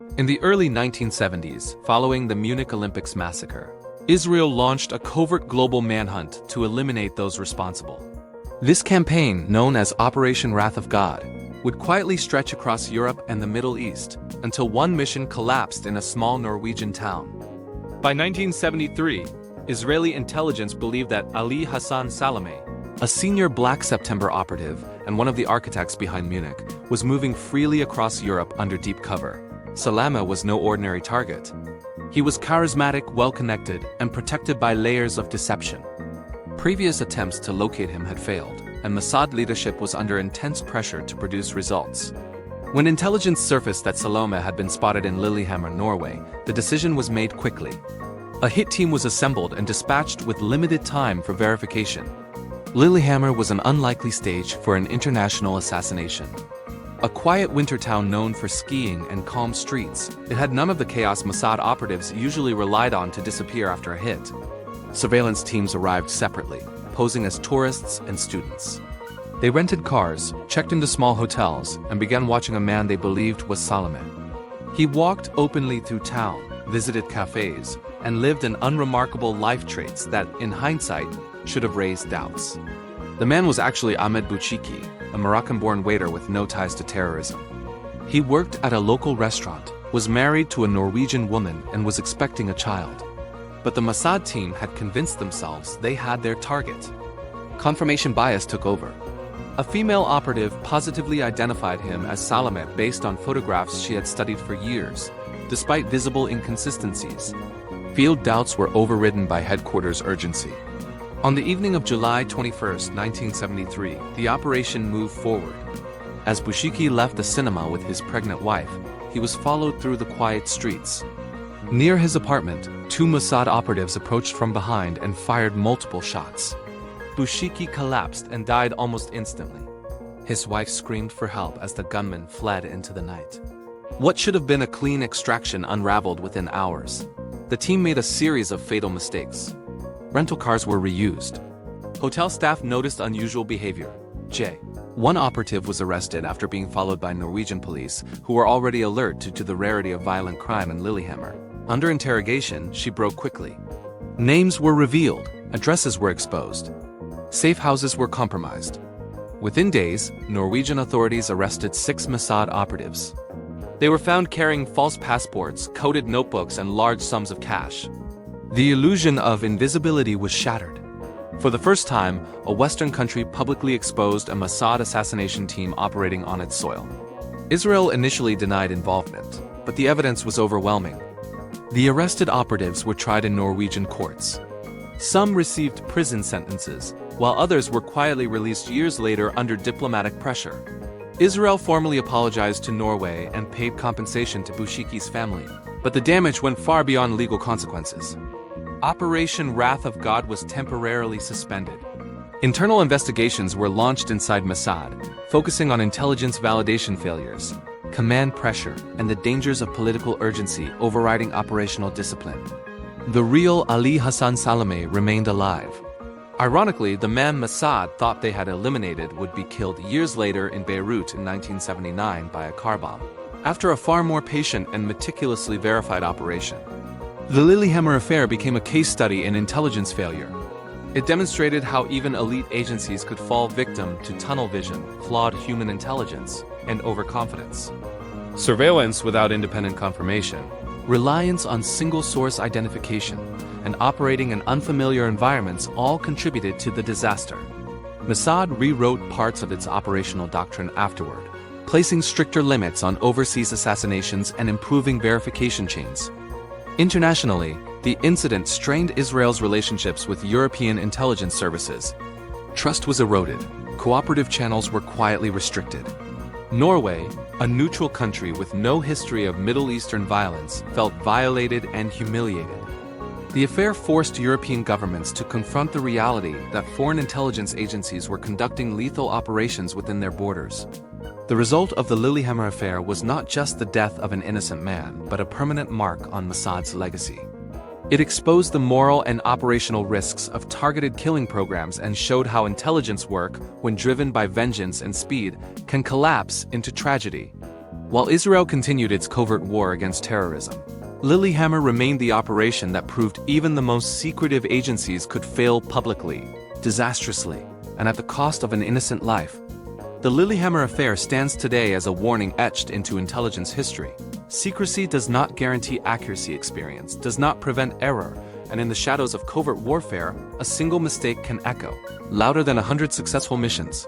In the early 1970s, following the Munich Olympics massacre, Israel launched a covert global manhunt to eliminate those responsible. This campaign, known as Operation Wrath of God, would quietly stretch across Europe and the Middle East until one mission collapsed in a small Norwegian town. By 1973, Israeli intelligence believed that Hassan Salame, a senior Black September operative and one of the architects behind Munich, was moving freely across Europe under deep cover. Salame was no ordinary target. He was charismatic, well-connected, and protected by layers of deception. Previous attempts to locate him had failed, and Mossad leadership was under intense pressure to produce results. When intelligence surfaced that Salame had been spotted in Lillehammer, Norway, the decision was made quickly. A hit team was assembled and dispatched with limited time for verification. Lilyhammer was an unlikely stage for an international assassination. A quiet winter town known for skiing and calm streets, it had none of the chaos Mossad operatives usually relied on to disappear after a hit. Surveillance teams arrived separately, posing as tourists and students. They rented cars, checked into small hotels, and began watching a man they believed was Salame. He walked openly through town, visited cafes, and lived an unremarkable life traits that, in hindsight, should have raised doubts. The man was actually Ahmed Bouchiki, a Moroccan-born waiter with no ties to terrorism. He worked at a local restaurant, was married to a Norwegian woman, and was expecting a child. But the Mossad team had convinced themselves they had their target. Confirmation bias took over. A female operative positively identified him as Salame based on photographs she had studied for years, despite visible inconsistencies. Field doubts were overridden by headquarters urgency. On the evening of July 21, 1973, the operation moved forward. As Bouchiki left the cinema with his pregnant wife, he was followed through the quiet streets. Near his apartment, two Mossad operatives approached from behind and fired multiple shots. Bouchiki collapsed and died almost instantly. His wife screamed for help as the gunmen fled into the night. What should have been a clean extraction unraveled within hours. The team made a series of fatal mistakes. Rental cars were reused. Hotel staff noticed unusual behavior. One operative was arrested after being followed by Norwegian police, who were already alert due to the rarity of violent crime in Lilyhammer. Under interrogation, she broke quickly. Names were revealed, addresses were exposed. Safe houses were compromised. Within days, Norwegian authorities arrested 6 Mossad operatives. They were found carrying false passports, coded notebooks, and large sums of cash. The illusion of invisibility was shattered. For the first time, a Western country publicly exposed a Mossad assassination team operating on its soil. Israel initially denied involvement, but the evidence was overwhelming. The arrested operatives were tried in Norwegian courts. Some received prison sentences, while others were quietly released years later under diplomatic pressure. Israel formally apologized to Norway and paid compensation to Bouchiki's family, but the damage went far beyond legal consequences. Operation Wrath of God was temporarily suspended. Internal investigations were launched inside Mossad, focusing on intelligence validation failures, command pressure, and the dangers of political urgency overriding operational discipline. The real Hassan Salame remained alive. Ironically, the man Mossad thought they had eliminated would be killed years later in Beirut in 1979 by a car bomb, after a far more patient and meticulously verified operation. The Lillehammer Affair became a case study in intelligence failure. It demonstrated how even elite agencies could fall victim to tunnel vision, flawed human intelligence, and overconfidence. Surveillance without independent confirmation, reliance on single-source identification, and operating in unfamiliar environments all contributed to the disaster. Mossad rewrote parts of its operational doctrine afterward, placing stricter limits on overseas assassinations and improving verification chains. Internationally, the incident strained Israel's relationships with European intelligence services. Trust was eroded, cooperative channels were quietly restricted. Norway, a neutral country with no history of Middle Eastern violence, felt violated and humiliated. The affair forced European governments to confront the reality that foreign intelligence agencies were conducting lethal operations within their borders. The result of the Lillehammer Affair was not just the death of an innocent man, but a permanent mark on Mossad's legacy. It exposed the moral and operational risks of targeted killing programs and showed how intelligence work, when driven by vengeance and speed, can collapse into tragedy. While Israel continued its covert war against terrorism, Lilyhammer remained the operation that proved even the most secretive agencies could fail publicly, disastrously, and at the cost of an innocent life. The Lillehammer Affair stands today as a warning etched into intelligence history. Secrecy does not guarantee accuracy. Experience does not prevent error, and in the shadows of covert warfare, a single mistake can echo louder than 100 successful missions.